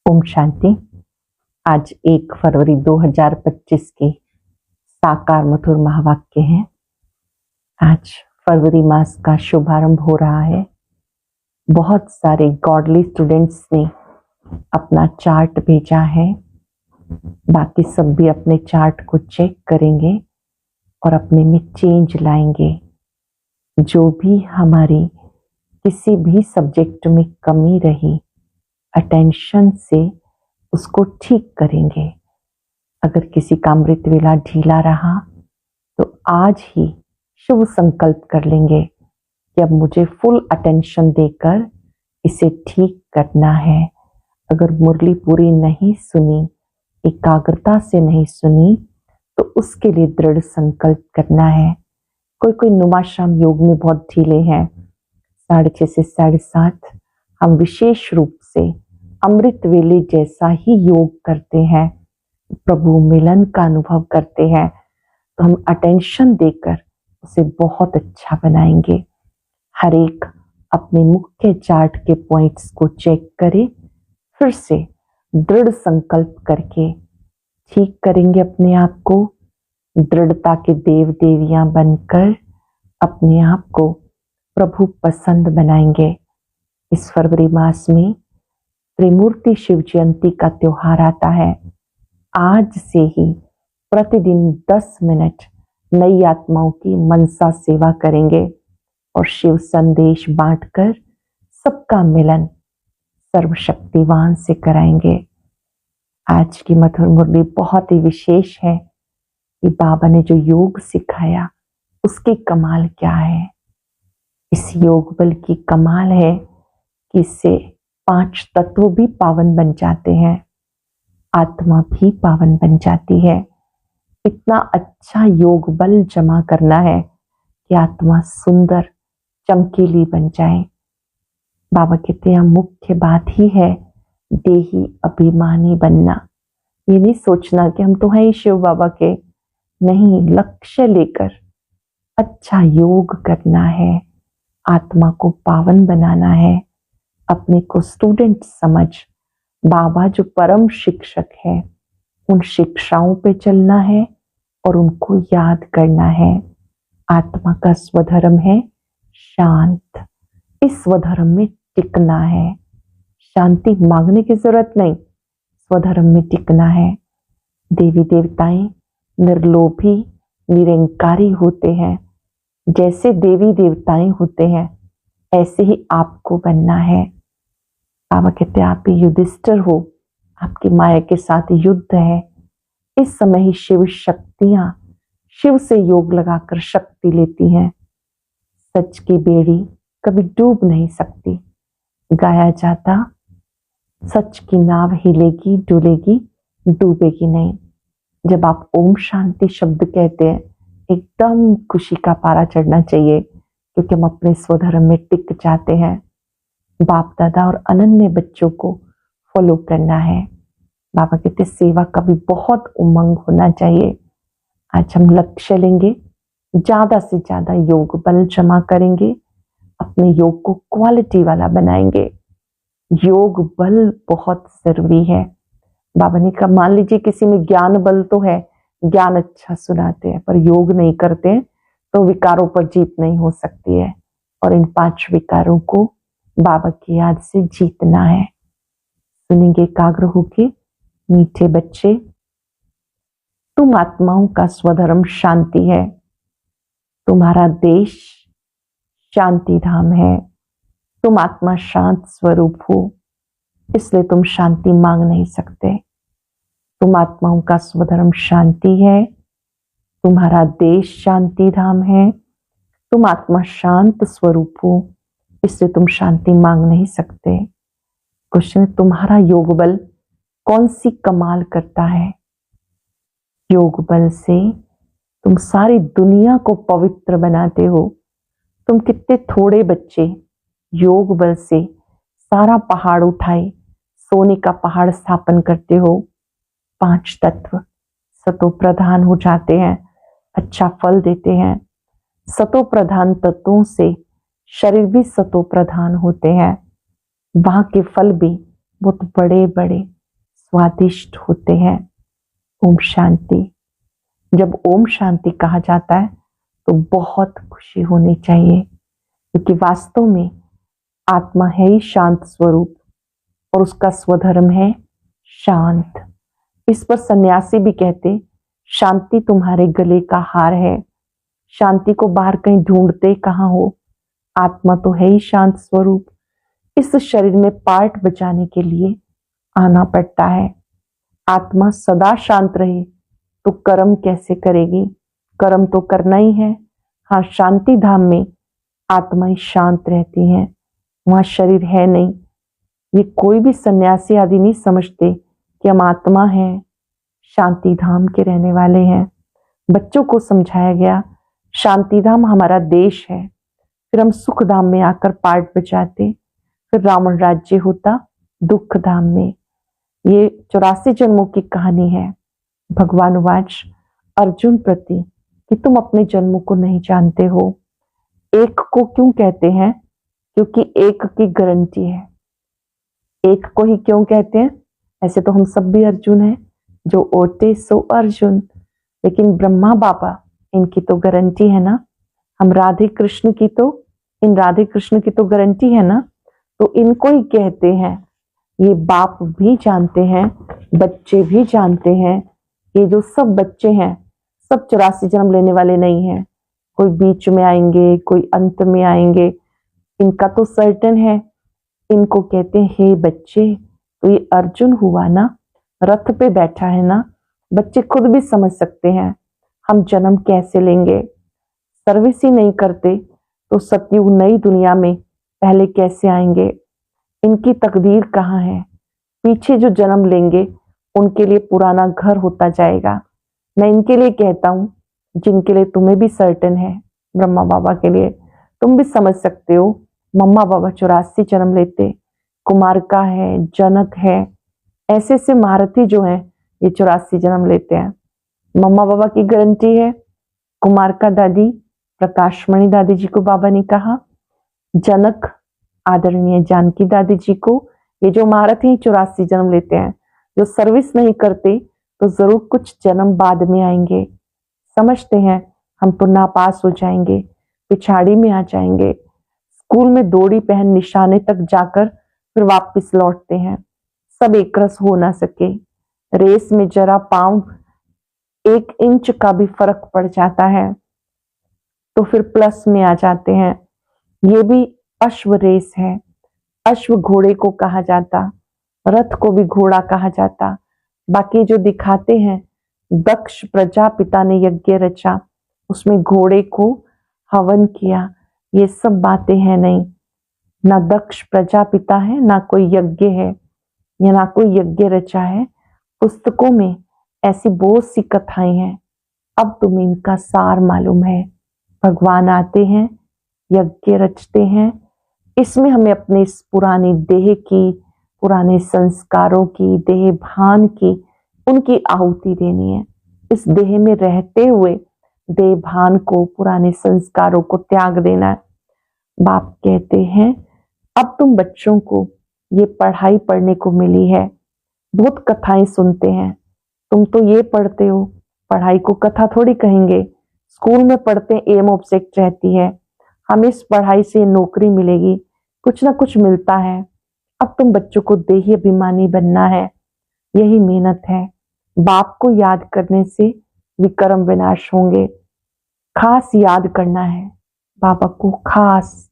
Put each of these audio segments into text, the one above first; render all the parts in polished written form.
ओम शांति। आज 1 फरवरी 2025 के साकार मधुर महावाक्य हैं। आज फरवरी मास का शुभारंभ हो रहा है। बहुत सारे गॉडली स्टूडेंट्स ने अपना चार्ट भेजा है। बाकी सब भी अपने चार्ट को चेक करेंगे और अपने में चेंज लाएंगे। जो भी हमारी किसी भी सब्जेक्ट में कमी रही, अटेंशन से उसको ठीक करेंगे। अगर किसी का अमृत वेला ढीला रहा तो आज ही शुभ संकल्प कर लेंगे कि अब मुझे फुल अटेंशन देकर इसे ठीक करना है। अगर मुरली पूरी नहीं सुनी, एकाग्रता से नहीं सुनी, तो उसके लिए दृढ़ संकल्प करना है। कोई नुमाश्रम योग में बहुत ढीले हैं। 6:30 से 7:30 हम विशेष रूप से अमृत वेले जैसा ही योग करते हैं, प्रभु मिलन का अनुभव करते हैं, तो हम अटेंशन देकर उसे बहुत अच्छा बनाएंगे। हर एक अपने मुख्य चार्ट के पॉइंट्स को चेक करे, फिर से दृढ़ संकल्प करके ठीक करेंगे अपने आप को। दृढ़ता के देव देवियां बनकर अपने आप को प्रभु पसंद बनाएंगे। इस फरवरी मास में त्रिमूर्ति शिव जयंती का त्योहार आता है। आज से ही प्रतिदिन 10 मिनट नई आत्माओं की मनसा सेवा करेंगे और शिव संदेश बांटकर सबका मिलन सर्वशक्तिवान से कराएंगे। आज की मधुर मुरली बहुत ही विशेष है कि बाबा ने जो योग सिखाया उसकी कमाल क्या है। इस योग बल की कमाल है कि इससे 5 तत्व भी पावन बन जाते हैं, आत्मा भी पावन बन जाती है। इतना अच्छा योग बल जमा करना है कि आत्मा सुंदर चमकीली बन जाए। बाबा कहते हैं मुख्य बात ही है देही अभिमानी बनना। ये नहीं सोचना कि हम तो हैं ही शिव बाबा के, नहीं, लक्ष्य लेकर अच्छा योग करना है, आत्मा को पावन बनाना है, अपने को स्टूडेंट समझ बाबा जो परम शिक्षक है उन शिक्षाओं पे चलना है और उनको याद करना है। आत्मा का स्वधर्म है शांत। इस स्वधर्म में टिकना है। शांति मांगने की जरूरत नहीं, स्वधर्म में टिकना है। देवी देवताएं निर्लोभी निरंकारी होते हैं। जैसे देवी देवताएं होते हैं ऐसे ही आपको बनना है। बाबा कहते हैं आप भी युधिष्ठिर हो, आपकी माया के साथ युद्ध है। इस समय ही शिव शक्तियां शिव से योग लगाकर शक्ति लेती हैं। सच की बेड़ी कभी डूब नहीं सकती। गाया जाता सच की नाव हिलेगी डुलेगी डूबेगी नहीं। जब आप ओम शांति शब्द कहते हैं एकदम खुशी का पारा चढ़ना चाहिए, क्योंकि हम अपने स्वधर्म में टिक जाते हैं। बाप दादा और अनन्य बच्चों को फॉलो करना है। बाबा कहते सेवा का भी बहुत उमंग होना चाहिए। आज हम लक्ष्य लेंगे, ज्यादा से ज्यादा योग बल जमा करेंगे, अपने योग को क्वालिटी वाला बनाएंगे। योग बल बहुत जरूरी है। बाबा ने कहा मान लीजिए किसी में ज्ञान बल तो है, ज्ञान अच्छा सुनाते हैं, पर योग नहीं करते तो विकारों पर जीत नहीं हो सकती है। और इन 5 विकारों को बाबा की याद से जीतना है। सुनेंगे एकाग्र होके। मीठे बच्चे, तुम आत्माओं का स्वधर्म शांति है। तुम्हारा देश शांति धाम है। तुम आत्मा शांत स्वरूप हो, इसलिए तुम शांति मांग नहीं सकते। तुम आत्माओं का स्वधर्म शांति है। तुम्हारा देश शांति धाम है। तुम आत्मा शांत स्वरूप हो, इससे तुम शांति मांग नहीं सकते। क्वेश्चन, तुम्हारा योग बल कौन सी कमाल करता है? योग बल से तुम सारी दुनिया को पवित्र बनाते हो। तुम कितने थोड़े बच्चे योग बल से सारा पहाड़ उठाए सोने का पहाड़ स्थापन करते हो। 5 तत्व सतो प्रधान हो जाते हैं, अच्छा फल देते हैं। सतो प्रधान तत्वों से शरीर भी सतो प्रधान होते हैं। वहां के फल भी बहुत बड़े बड़े स्वादिष्ट होते हैं। ओम शांति। जब ओम शांति कहा जाता है तो बहुत खुशी होनी चाहिए, क्योंकि वास्तव में आत्मा है ही शांत स्वरूप और उसका स्वधर्म है शांत। इस पर सन्यासी भी कहते, शांति तुम्हारे गले का हार है। शांति को बाहर कहीं ढूंढते कहाँ हो, आत्मा तो है ही शांत स्वरूप। इस शरीर में पार्ट बचाने के लिए आना पड़ता है। आत्मा सदा शांत रहे तो कर्म कैसे करेगी? कर्म तो करना ही है। हाँ, शांति धाम में आत्माएं शांत रहती हैं, वहां शरीर है नहीं। ये कोई भी सन्यासी आदि नहीं समझते कि हम आत्मा हैं, शांति धाम के रहने वाले हैं। बच्चों को समझाया गया शांति धाम हमारा देश है, फिर हम सुख धाम में आकर पार्ट बचाते, फिर रावण राज्य होता दुख धाम में। ये 84 जन्मों की कहानी है। भगवान वाच अर्जुन प्रति कि तुम अपने जन्मों को नहीं जानते हो। एक को क्यों कहते हैं? क्योंकि एक की गारंटी है। एक को ही क्यों कहते हैं? ऐसे तो हम सब भी अर्जुन हैं, जो ओटे सो अर्जुन, लेकिन ब्रह्मा बाबा इनकी तो गारंटी है ना। हम राधे कृष्ण की तो, इन राधे कृष्ण की तो गारंटी है ना, तो इनको ही कहते हैं। ये बाप भी जानते हैं, बच्चे भी जानते हैं। ये जो सब बच्चे हैं सब 84 जन्म लेने वाले नहीं हैं। कोई बीच में आएंगे, कोई अंत में आएंगे, इनका तो सर्टेन है। इनको कहते हैं हे बच्चे। तो ये अर्जुन हुआ ना, रथ पे बैठा है ना। बच्चे खुद भी समझ सकते हैं हम जन्म कैसे लेंगे। सर्विस ही नहीं करते तो सतयुग नई दुनिया में पहले कैसे आएंगे? इनकी तकदीर कहाँ है? पीछे जो जन्म लेंगे उनके लिए पुराना घर होता जाएगा। मैं इनके लिए कहता हूँ जिनके लिए तुम्हें भी सर्टेन है, ब्रह्मा बाबा के लिए। तुम भी समझ सकते हो, मम्मा बाबा 84 जन्म लेते, कुमारिका है, जनक है, ऐसे ऐसे महारथी जो हैं ये 84 जन्म लेते हैं। मम्मा बाबा की गारंटी है। कुमारिका दादी प्रकाशमणि दादी जी को बाबा ने कहा, जनक आदरणीय जानकी दादी जी को, ये जो महारथी 84 जन्म लेते हैं, जो सर्विस नहीं करते तो जरूर कुछ जन्म बाद में आएंगे। समझते हैं हम तो नापास हो जाएंगे, पिछाड़ी में आ जाएंगे। स्कूल में दौड़ी पहन निशाने तक जाकर फिर वापस लौटते हैं। सब एक रस हो ना सके। रेस में जरा पांव 1 इंच का भी फर्क पड़ जाता है तो फिर प्लस में आ जाते हैं। ये भी अश्व रेस है। अश्व घोड़े को कहा जाता, रथ को भी घोड़ा कहा जाता। बाकी जो दिखाते हैं दक्ष प्रजापिता ने यज्ञ रचा, उसमें घोड़े को हवन किया, ये सब बातें हैं नहीं। ना दक्ष प्रजापिता है, ना कोई यज्ञ है, या ना कोई यज्ञ रचा है। पुस्तकों में ऐसी बहुत सी कथाएं हैं, अब तुम्हें इनका सार मालूम है। भगवान आते हैं, यज्ञ रचते हैं। इसमें हमें अपने इस पुरानी देह की, पुराने संस्कारों की, देह भान की, उनकी आहुति देनी है। इस देह में रहते हुए देह भान को, पुराने संस्कारों को त्याग देना है। बाप कहते हैं अब तुम बच्चों को ये पढ़ाई पढ़ने को मिली है। बहुत कथाएं सुनते हैं, तुम तो ये पढ़ते हो, पढ़ाई को कथा थोड़ी कहेंगे। स्कूल में पढ़ते एम ऑब्जेक्ट रहती है, हमें इस पढ़ाई से नौकरी मिलेगी, कुछ ना कुछ मिलता है। अब तुम बच्चों को देही अभिमानी बनना है, यही मेहनत है। बाप को याद करने से विक्रम विनाश होंगे। खास याद करना है बाबा को, खास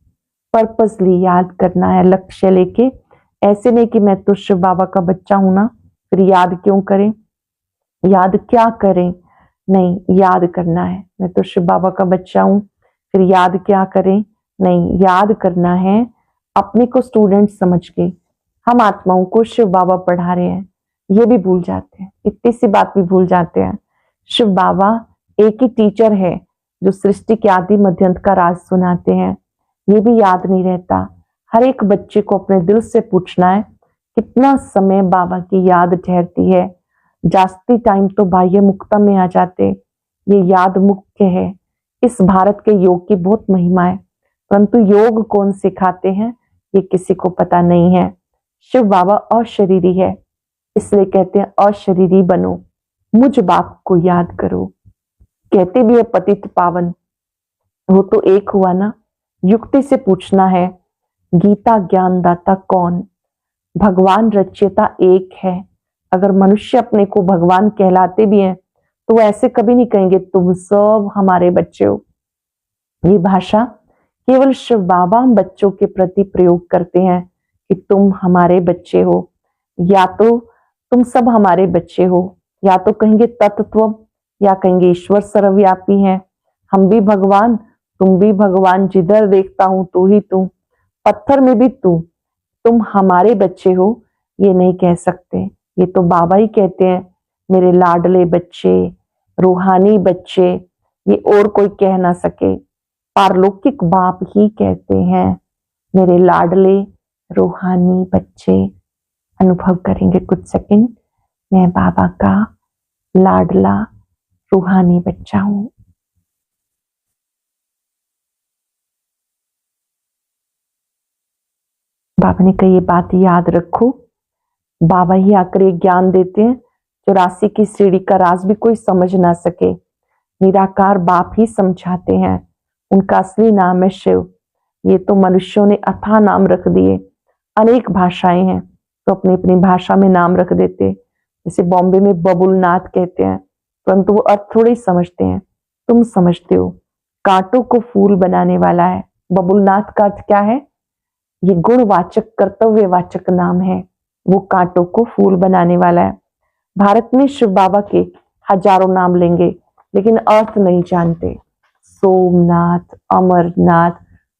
पर्पसली याद करना है, लक्ष्य लेके। ऐसे नहीं कि मैं तो शिव बाबा का बच्चा हूं ना, फिर याद क्यों करें, याद क्या करें। नहीं, याद करना है। मैं तो शिव बाबा का बच्चा हूं, फिर याद क्या करें। नहीं, याद करना है अपने को स्टूडेंट समझ के। हम आत्माओं को शिव बाबा पढ़ा रहे हैं, ये भी भूल जाते हैं, इतनी सी बात भी भूल जाते हैं। शिव बाबा एक ही टीचर है जो सृष्टि के आदि मध्यंत का राज सुनाते हैं, ये भी याद नहीं रहता। हर एक बच्चे को अपने दिल से पूछना है कितना समय बाबा की याद ठहरती है। जास्ती टाइम तो बाह्य मुक्ता में आ जाते, ये याद मुख्य है। इस भारत के योग की बहुत महिमा है, परंतु योग कौन सिखाते हैं ये किसी को पता नहीं है। शिव बाबा अशरीरी है, इसलिए कहते हैं अशरीरी बनो, मुझ बाप को याद करो। कहते भी है पतित पावन, वो तो एक हुआ ना। युक्ति से पूछना है, गीता ज्ञानदाता कौन? भगवान रचयिता एक है। अगर मनुष्य अपने को भगवान कहलाते भी हैं तो ऐसे कभी नहीं कहेंगे तुम सब हमारे बच्चे हो। ये भाषा केवल शिव बाबा हम बच्चों के प्रति प्रयोग करते हैं कि तुम हमारे बच्चे हो, या तो तुम सब हमारे बच्चे हो, या तो कहेंगे तत्व, या कहेंगे ईश्वर सर्वव्यापी है, हम भी भगवान तुम भी भगवान, जिधर देखता हूं तू ही तू, पत्थर में भी तू, तुम हमारे बच्चे हो। ये नहीं कह सकते, ये तो बाबा ही कहते हैं मेरे लाडले बच्चे, रूहानी बच्चे, ये और कोई कह ना सके। पारलौकिक बाप ही कहते हैं मेरे लाडले रूहानी बच्चे। अनुभव करेंगे कुछ सेकंड, मैं बाबा का लाडला रूहानी बच्चा हूं। बाबा ने कही ये बात याद रखो, बाबा ही आकर ये ज्ञान देते हैं। 84 की सीढ़ी का राज भी कोई समझ ना सके, निराकार बाप ही समझाते हैं। उनका असली नाम है शिव। ये तो मनुष्यों ने अथाह नाम रख दिए। अनेक भाषाएं हैं तो अपनी अपनी भाषा में नाम रख देते। जैसे बॉम्बे में बबुलनाथ कहते हैं, परंतु वो अर्थ थोड़े ही समझते हैं। तुम समझते हो, कांटों को फूल बनाने वाला है। बबुलनाथ का अर्थ क्या है? ये गुणवाचक कर्तव्यवाचक नाम है, वो कांटों को फूल बनाने वाला है। भारत में शिव बाबा के हजारों नाम लेंगे लेकिन अर्थ नहीं जानते। सोमनाथ, अमरनाथ,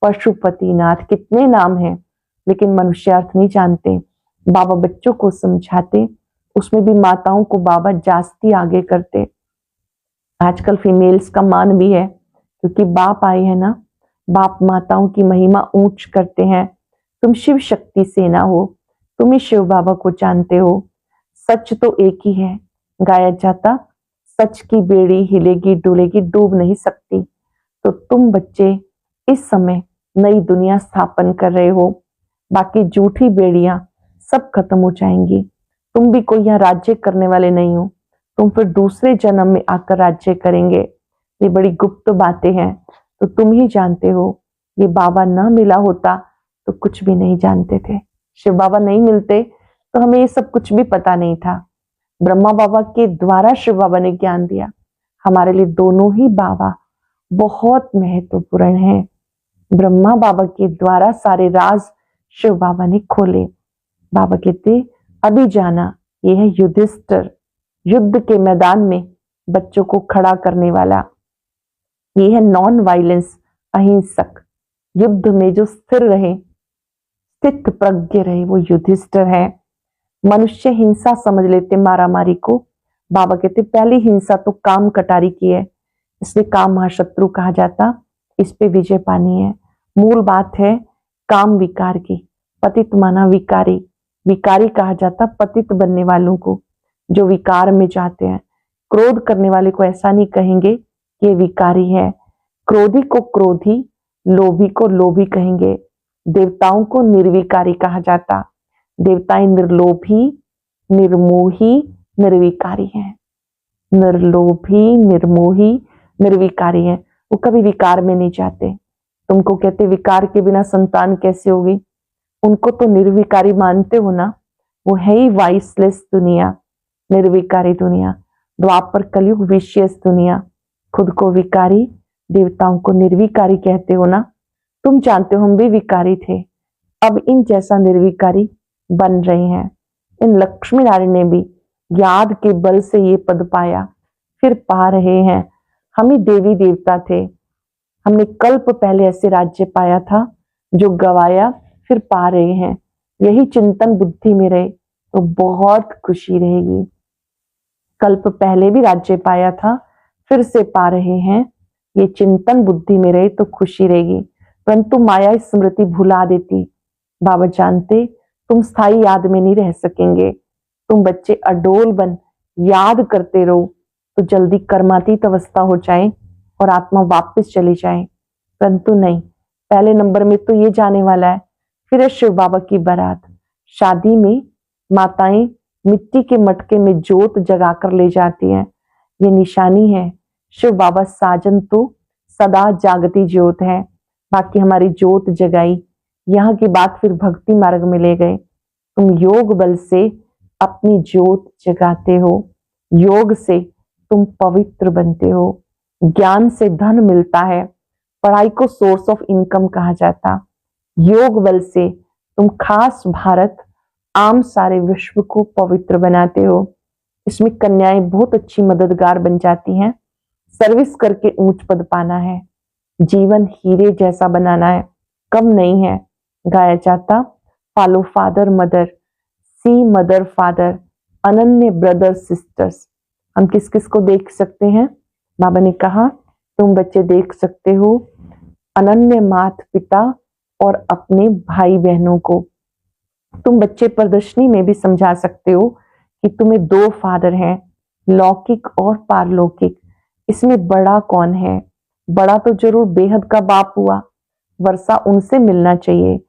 पशुपतिनाथ, कितने नाम हैं लेकिन मनुष्य अर्थ नहीं जानते। बाबा बच्चों को समझाते, उसमें भी माताओं को बाबा जास्ती आगे करते। आजकल फीमेल्स का मान भी है क्योंकि बाप आए हैं ना, बाप माताओं की महिमा ऊंच करते हैं। तुम शिव शक्ति सेना हो, तुम ही शिव बाबा को जानते हो। सच तो एक ही है, गाया जाता सच की बेड़ी हिलेगी डुलेगी डूब नहीं सकती। तो तुम बच्चे इस समय नई दुनिया स्थापन कर रहे हो, बाकी झूठी बेड़ियां सब खत्म हो जाएंगी। तुम भी कोई यहाँ राज्य करने वाले नहीं हो, तुम फिर दूसरे जन्म में आकर राज्य करेंगे। ये बड़ी गुप्त बातें हैं तो तुम ही जानते हो। ये बाबा ना मिला होता तो कुछ भी नहीं जानते थे। शिव बाबा नहीं मिलते तो हमें ये सब कुछ भी पता नहीं था। ब्रह्मा बाबा के द्वारा शिव बाबा ने ज्ञान दिया। हमारे लिए दोनों ही बाबा बहुत महत्वपूर्ण हैं। ब्रह्मा बाबा के द्वारा सारे राज शिव बाबा ने खोले। बाबा कहते अभी जाना, ये है युधिष्ठिर, युद्ध के मैदान में बच्चों को खड़ा करने वाला। ये है नॉन वायलेंस, अहिंसक, युद्ध में जो स्थिर रहे, स्थित प्रज्ञ रहे, वो युधिष्ठिर है। मनुष्य हिंसा समझ लेते मारामारी को। बाबा कहते पहली हिंसा तो काम कटारी की है, इसलिए काम महाशत्रु कहा जाता। इस पे विजय पानी है। मूल बात है काम विकार की। पतित माना विकारी, विकारी कहा जाता पतित बनने वालों को जो विकार में जाते हैं। क्रोध करने वाले को ऐसा नहीं कहेंगे कि ये विकारी है। क्रोधी को क्रोधी, लोभी को लोभी कहेंगे। देवताओं को निर्विकारी कहा जाता। देवताएं निर्लोभी, निर्मोही, निर्विकारी हैं। निर्लोभी, निर्मोही, निर्विकारी हैं। वो कभी विकार में नहीं जाते। तुमको कहते विकार के बिना संतान कैसे होगी, उनको तो निर्विकारी मानते हो ना। वो है ही वाइसलेस दुनिया, निर्विकारी दुनिया। द्वापर कलयुग विशेष दुनिया। खुद को विकारी, देवताओं को निर्विकारी कहते हो ना। तुम जानते हो हम भी विकारी थे, अब इन जैसा निर्विकारी बन रहे हैं। इन लक्ष्मी नारायण ने भी याद के बल से ये पद पाया, फिर पा रहे हैं। हम ही देवी देवता थे, हमने कल्प पहले ऐसे राज्य पाया था जो गवाया, फिर पा रहे हैं। यही चिंतन बुद्धि में रहे तो बहुत खुशी रहेगी। कल्प पहले भी राज्य पाया था, फिर से पा रहे हैं। ये चिंतन बुद्धि में रहे तो खुशी रहेगी, परंतु माया स्मृति भुला देती। बाबा जानते तुम स्थायी याद में नहीं रह सकेंगे। तुम बच्चे अडोल बन याद करते रहो तो जल्दी कर्मातीत अवस्था हो जाए और आत्मा वापस चली जाए, परंतु नहीं। पहले नंबर में तो ये जाने वाला है। फिर है शिव बाबा की बारात। शादी में माताएं मिट्टी के मटके में जोत जगाकर ले जाती हैं। ये निशानी है। शिव बाबा साजन तो सदा जागती ज्योत है। बाकी हमारी जोत जगाई। यहाँ की बात फिर भक्ति मार्ग में ले गए। तुम योग बल से अपनी ज्योत जगाते हो, योग से तुम पवित्र बनते हो। ज्ञान से धन मिलता है, पढ़ाई को सोर्स ऑफ इनकम कहा जाता। योग बल से तुम खास भारत आम सारे विश्व को पवित्र बनाते हो। इसमें कन्याएं बहुत अच्छी मददगार बन जाती हैं। सर्विस करके ऊंच पद पाना है, जीवन हीरे जैसा बनाना है, कम नहीं है। गाया जाता फॉलो फादर मदर, सी मदर फादर, अनन्य ब्रदर सिस्टर्स। हम किस किस को देख सकते हैं? बाबा ने कहा तुम बच्चे देख सकते हो अनन्य माता पिता और अपने भाई बहनों को। तुम बच्चे प्रदर्शनी में भी समझा सकते हो कि तुम्हें दो फादर हैं, लौकिक और पारलौकिक। इसमें बड़ा कौन है? बड़ा तो जरूर बेहद का बाप हुआ। वर्षा उनसे मिलना चाहिए।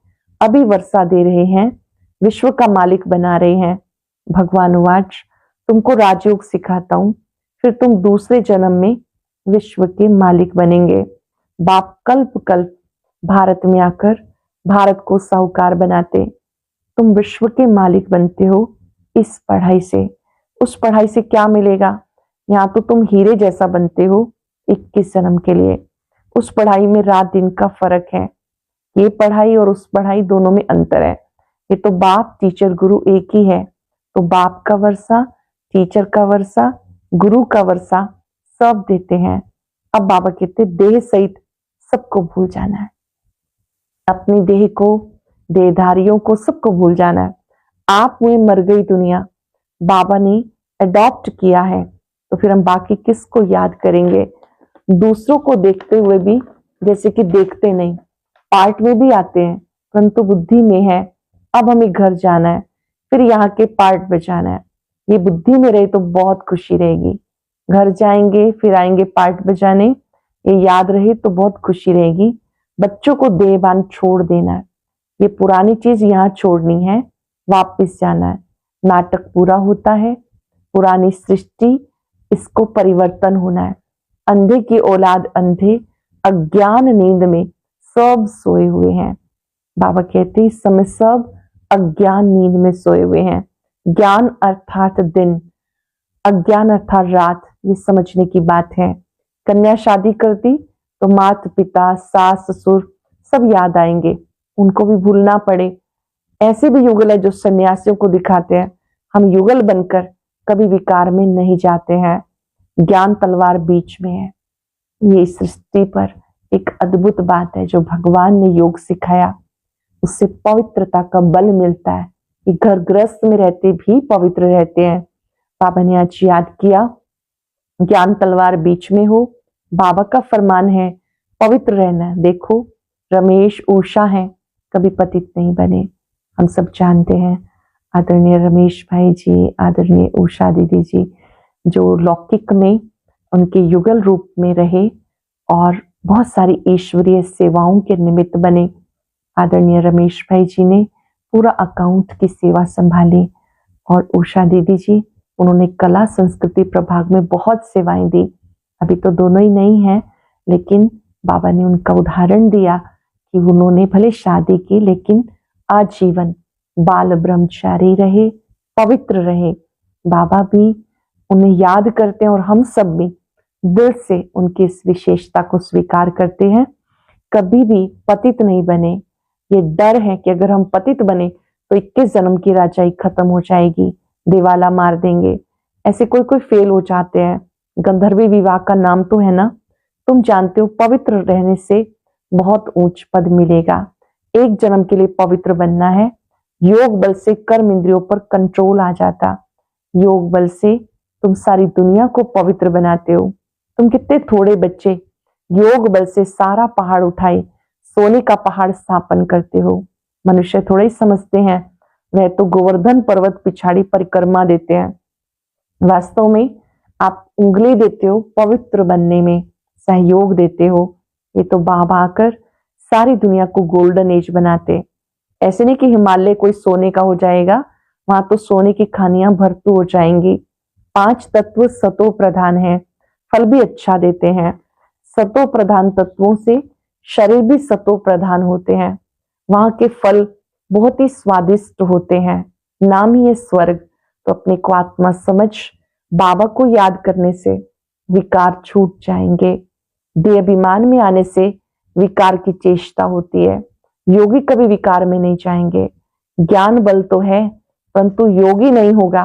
अभी वर्षा दे रहे हैं, विश्व का मालिक बना रहे हैं। भगवान वाच तुमको राजयोग सिखाता हूं, फिर तुम दूसरे जन्म में विश्व के मालिक बनेंगे। बाप कल्प कल्प भारत में आकर भारत को साहूकार बनाते। तुम विश्व के मालिक बनते हो इस पढ़ाई से। उस पढ़ाई से क्या मिलेगा? यहाँ तो तुम हीरे जैसा बनते हो 21 जन्म के लिए। उस पढ़ाई में रात दिन का फर्क है। ये पढ़ाई और उस पढ़ाई दोनों में अंतर है। ये तो बाप टीचर गुरु एक ही है। तो बाप का वर्षा, टीचर का वर्षा, गुरु का वर्षा सब देते हैं। अब बाबा कहते देह सहित सबको भूल जाना है। अपनी देह को, देहधारियों को, सबको भूल जाना है। आप में मर गई दुनिया, बाबा ने अडॉप्ट किया है, तो फिर हम बाकी किसको याद करेंगे? दूसरों को देखते हुए भी जैसे कि देखते नहीं, पार्ट में भी आते हैं परंतु बुद्धि में है। अब हमें घर जाना है, फिर यहाँ के पार्ट बचाना है। ये बुद्धि में रहे तो बहुत खुशी रहेगी। घर जाएंगे फिर आएंगे पार्ट बजाने, ये याद रहे तो बहुत खुशी रहेगी। बच्चों को देहभान छोड़ देना है। ये पुरानी चीज यहाँ छोड़नी है, वापस जाना है। नाटक पूरा होता है, पुरानी सृष्टि, इसको परिवर्तन होना है। अंधे की औलाद अंधे अज्ञान नींद में सब सोए हुए हैं। बाबा कहते इस समय सब अज्ञान नींद में सोए हुए हैं। ज्ञान अर्थात दिन, अज्ञान अर्थात रात। ये समझने की बात है। कन्या शादी कर दी तो माता पिता सास ससुर सब याद आएंगे, उनको भी भूलना पड़े। ऐसे भी युगल है जो सन्यासियों को दिखाते हैं। हम युगल बनकर कभी विकार में नहीं जाते हैं। ज्ञान तलवार बीच में है। ये इस सृष्टि पर एक अद्भुत बात है जो भगवान ने योग सिखाया, उससे पवित्रता का बल मिलता है। ये घर गृहस्थ में रहते भी पवित्र रहते हैं। बाबा ने आज याद किया ज्ञान तलवार बीच में हो। बाबा का फरमान है पवित्र रहना। देखो रमेश उषा है, कभी पतित नहीं बने। हम सब जानते हैं आदरणीय रमेश भाई जी, आदरणीय उषा दीदी जी, जो लौकिक में उनके युगल रूप में रहे और बहुत सारी ईश्वरीय सेवाओं के निमित्त बने। आदरणीय रमेश भाई जी ने पूरा अकाउंट की सेवा संभाली और उषा दीदी जी उन्होंने कला संस्कृति प्रभाग में बहुत सेवाएं दी। अभी तो दोनों ही नहीं हैं, लेकिन बाबा ने उनका उदाहरण दिया कि उन्होंने भले शादी की लेकिन आजीवन बाल ब्रह्मचारी रहे, पवित्र रहे। बाबा भी उन्हें याद करते हैं और हम सब भी दिल से उनकी इस विशेषता को स्वीकार करते हैं। कभी भी पतित नहीं बने। ये डर है कि अगर हम पतित बने तो 21 जन्म की राजाई खत्म हो जाएगी, दिवाला मार देंगे। ऐसे कोई कोई फेल हो जाते हैं। गंधर्वी विवाह का नाम तो है ना, तुम जानते हो पवित्र रहने से बहुत ऊंच पद मिलेगा। एक जन्म के लिए पवित्र बनना है। योग बल से कर्म इंद्रियों पर कंट्रोल आ जाता। योग बल से तुम सारी दुनिया को पवित्र बनाते हो। तुम कितने थोड़े बच्चे योग बल से सारा पहाड़ उठाए सोने का पहाड़ स्थापन करते हो। मनुष्य थोड़े ही समझते हैं, वह तो गोवर्धन पर्वत पिछाड़ी परिक्रमा देते हैं। वास्तव में आप उंगली देते हो पवित्र बनने में, सहयोग देते हो। ये तो बाबा आकर सारी दुनिया को गोल्डन एज बनाते। ऐसे नहीं कि हिमालय कोई सोने का हो जाएगा वहां तो सोने की खानियां भरपूर हो जाएंगी। 5 तत्व सतो प्रधान है, फल भी अच्छा देते हैं। सतो प्रधान तत्वों से शरीर भी सतो प्रधान होते हैं। वहां के फल बहुत ही स्वादिष्ट होते हैं। नाम ही है स्वर्ग। तो अपने को आत्मा समझ बाबा को याद करने से विकार छूट जाएंगे। देह अभिमान में आने से विकार की चेष्टा होती है। योगी कभी विकार में नहीं जाएंगे। ज्ञान बल तो है, परंतु योगी नहीं होगा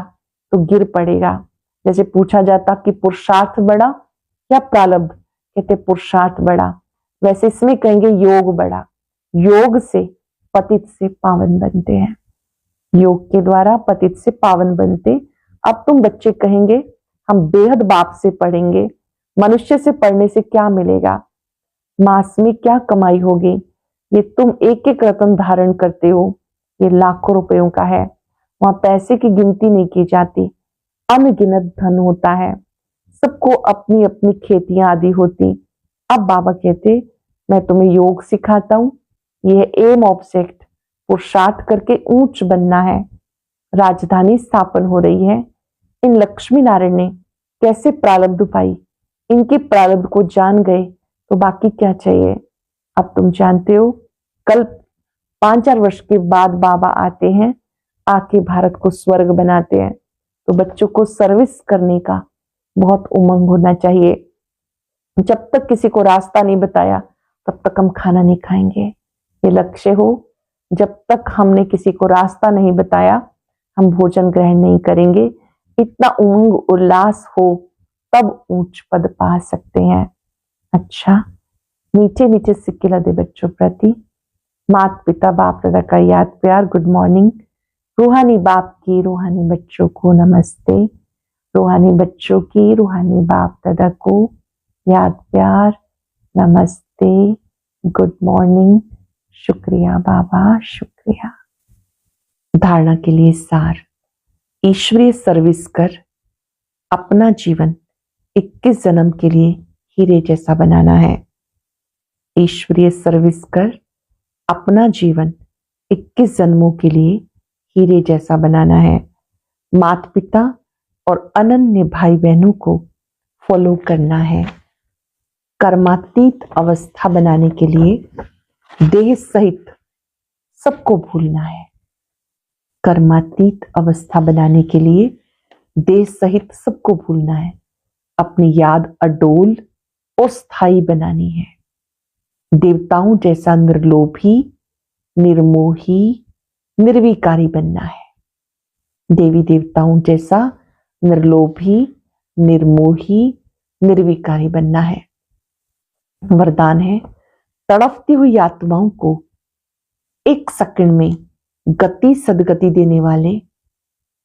तो गिर पड़ेगा। जैसे पूछा जाता कि पुरुषार्थ बड़ा या प्रारब्ध, कहते पुरुषार्थ बड़ा। वैसे इसमें कहेंगे योग बड़ा। योग से पतित से पावन बनते हैं। योग के द्वारा पतित से पावन बनते। अब तुम बच्चे कहेंगे हम बेहद बाप से पढ़ेंगे, मनुष्य से पढ़ने से क्या मिलेगा, मास में क्या कमाई होगी। ये तुम एक एक रत्न धारण करते हो, ये लाखों रुपयों का है। वहां पैसे की गिनती नहीं की जाती, अनगिनत धन होता है। सबको अपनी अपनी खेतियां आदि होती। अब बाबा कहते मैं तुम्हें योग सिखाता हूं। यह एम ऑब्जेक्ट, पुरुषार्थ करके ऊंच बनना है। राजधानी स्थापन हो रही है। इन लक्ष्मी नारायण ने कैसे प्रारब्ध पाई, इनके प्रारब्ध को जान गए तो बाकी क्या चाहिए। अब तुम जानते हो कल 5-4 वर्ष के बाद बाबा आते हैं, आके भारत को स्वर्ग बनाते हैं। तो बच्चों को सर्विस करने का बहुत उमंग होना चाहिए। जब तक किसी को रास्ता नहीं बताया तब तक हम खाना नहीं खाएंगे। ये लक्ष्य हो। जब तक हमने किसी को रास्ता नहीं बताया हम भोजन ग्रहण नहीं करेंगे। इतना उमंग उल्लास हो तब ऊंच पद पा सकते हैं। अच्छा, मीठे मीठे सिक्के लदे बच्चों प्रति माता पिता बाप दादा का याद प्यार गुड मॉर्निंग। रूहानी बाप की रूहानी बच्चों को नमस्ते। रूहानी बच्चों की रूहानी बाप दादा को याद प्यार नमस्ते, गुड मॉर्निंग, शुक्रिया बाबा, शुक्रिया। धारणा के लिए सार। ईश्वरीय सर्विस कर अपना जीवन 21 जन्म के लिए हीरे जैसा बनाना है। ईश्वरीय सर्विस कर अपना जीवन 21 जन्मों के लिए हीरे जैसा बनाना है। माता पिता और अनन्य भाई बहनों को फॉलो करना है। कर्मातीत अवस्था बनाने के लिए देह सहित सबको भूलना है। कर्मातीत अवस्था बनाने के लिए देह सहित सबको भूलना है। अपनी याद अडोल और स्थायी बनानी है। देवताओं जैसा निर्लोभी, निर्मोही, निर्विकारी बनना है। देवी देवताओं जैसा निर्लोभी, निर्मोही, निर्विकारी बनना है। वरदान है तड़पती हुई आत्माओं को 1 सेकंड में गति सदगति देने वाले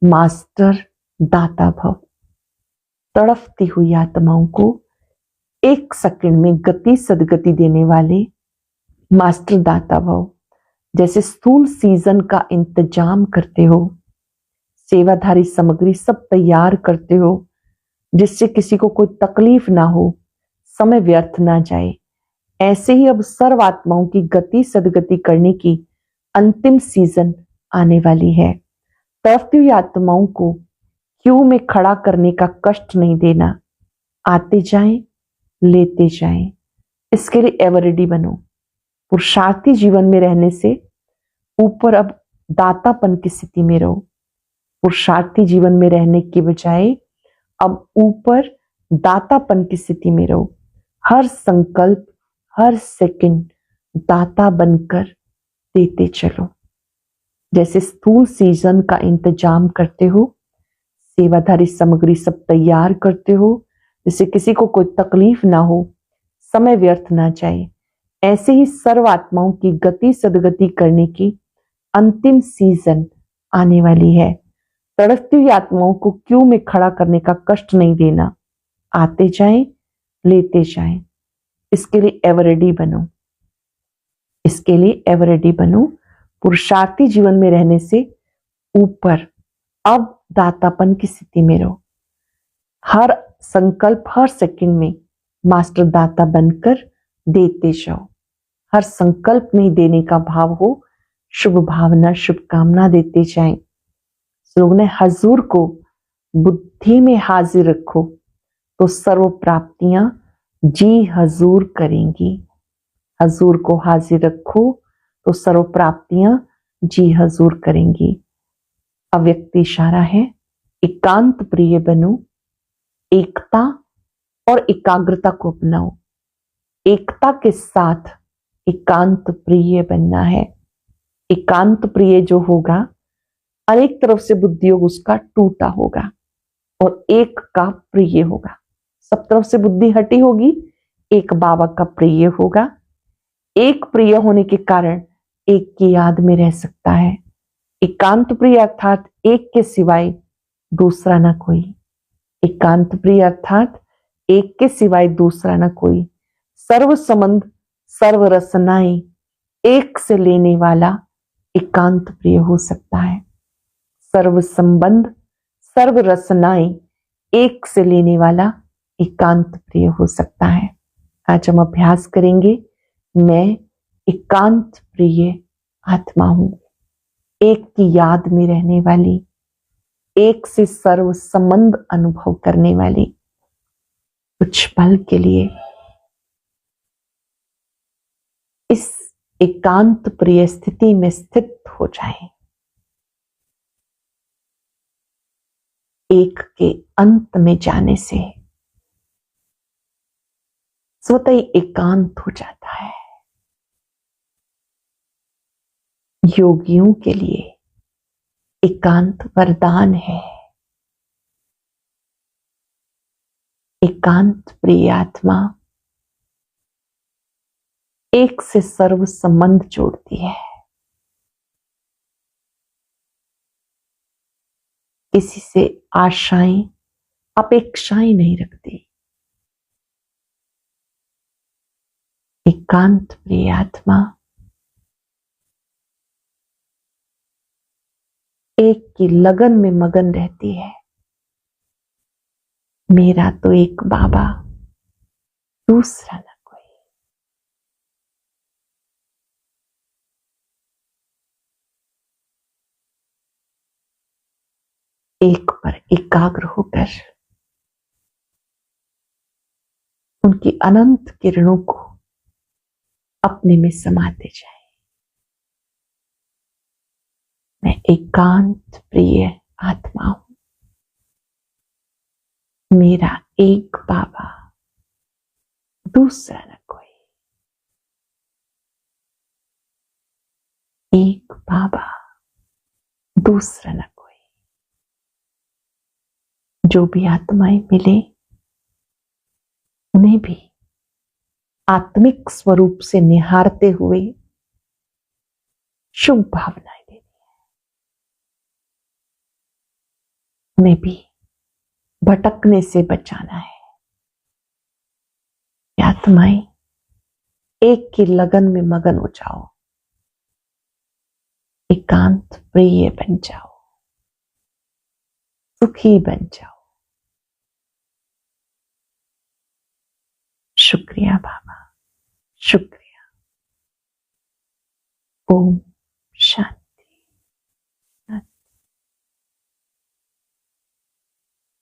मास्टर दाता भव। तड़पती हुई आत्माओं को 1 सेकंड में गति सदगति देने वाले मास्टर दाता भव। जैसे स्थूल सीजन का इंतजाम करते हो, सेवाधारी सामग्री सब तैयार करते हो जिससे किसी को कोई तकलीफ ना हो, समय व्यर्थ ना जाए, ऐसे ही अब सर्व आत्माओं की गति सदगति करने की अंतिम सीजन आने वाली है। तड़पती हुई आत्माओं को क्यू में खड़ा करने का कष्ट नहीं देना। आते जाएं, लेते जाएं। इसके लिए एवर रेडी बनो। पुरुषार्थी जीवन में रहने से ऊपर अब दातापन की स्थिति में रहो। पुरुषार्थी जीवन में रहने के बजाय अब ऊपर दातापन की स्थिति में रहो। हर संकल्प, हर सेकंड दाता बनकर देते चलो। जैसे स्थूल सीजन का इंतजाम करते हो, सेवाधारी सामग्री सब तैयार करते हो जिससे किसी को कोई तकलीफ ना हो, समय व्यर्थ ना जाए, ऐसे ही सर्व आत्माओं की गति सदगति करने की अंतिम सीजन आने वाली है। तड़पती हुई आत्माओं को क्यू में खड़ा करने का कष्ट नहीं देना। आते जाएं, लेते जाएं। इसके लिए एवर रेडी बनो। इसके लिए एवर रेडी बनो। पुरुषार्थी जीवन में रहने से ऊपर अब दातापन की स्थिति में रहो। हर संकल्प, हर सेकंड में मास्टर दाता बनकर देते जाओ। हर संकल्प में देने का भाव हो, शुभ भावना, शुभकामना देते जाएं। लोगों ने हजूर को बुद्धि में हाजिर रखो तो सर्व प्राप्तियां जी हजूर करेंगी। हजूर को हाजिर रखो तो सर्व प्राप्तियां जी हजूर करेंगी। अव्यक्त इशारा है, एकांत प्रिय बनो, एकता और एकाग्रता को अपनाओ। एकता के साथ एकांत प्रिय बनना है। एकांत प्रिय जो होगा, अनेक तरफ से बुद्धियोग उसका टूटा होगा और एक का प्रिय होगा। सब तरफ से बुद्धि हटी होगी, एक बाबा का प्रिय होगा। एक प्रिय होने के कारण एक की याद में रह सकता है। एकांत प्रिय अर्थात एक के सिवाय दूसरा ना कोई। एकांत प्रिय अर्थात एक के सिवाय दूसरा ना कोई। सर्व संबंध सर्व रसनाएं एक से लेने वाला एकांत प्रिय हो सकता है। सर्व संबंध सर्व रसनाएं एक से लेने वाला एकांत प्रिय हो सकता है। आज हम अभ्यास करेंगे, मैं एकांत प्रिय आत्मा हूं, एक की याद में रहने वाली, एक से सर्व संबंध अनुभव करने वाली। कुछ पल के लिए इस एकांत प्रिय स्थिति में स्थित हो जाएं। एक के अंत में जाने से स्वतः ही एकांत हो जाता है। योगियों के लिए एकांत वरदान है। एकांत प्रिय आत्मा एक से सर्व संबंध जोड़ती है। किसी से आशाएं अपेक्षाएं नहीं रखती। एकांत प्रिय आत्मा एक की लगन में मगन रहती है। मेरा तो एक बाबा, दूसरा ना कोई। एक पर एकाग्र होकर उनकी अनंत किरणों को अपने में समाते जाए। मैं एकांत प्रिय आत्मा हूं। मेरा एक बाबा, दूसरा न कोई। एक बाबा, दूसरा न कोई। जो भी आत्माएं मिले उन्हें भी आत्मिक स्वरूप से निहारते हुए शुभ भावनाएं देनी है। उन्हें भी भटकने से बचाना है। आत्माएं एक की लगन में मगन हो जाओ, एकांत प्रिय बन जाओ, सुखी बन जाओ। शुक्रिया बाबा, शुक्रिया। ओम शांति।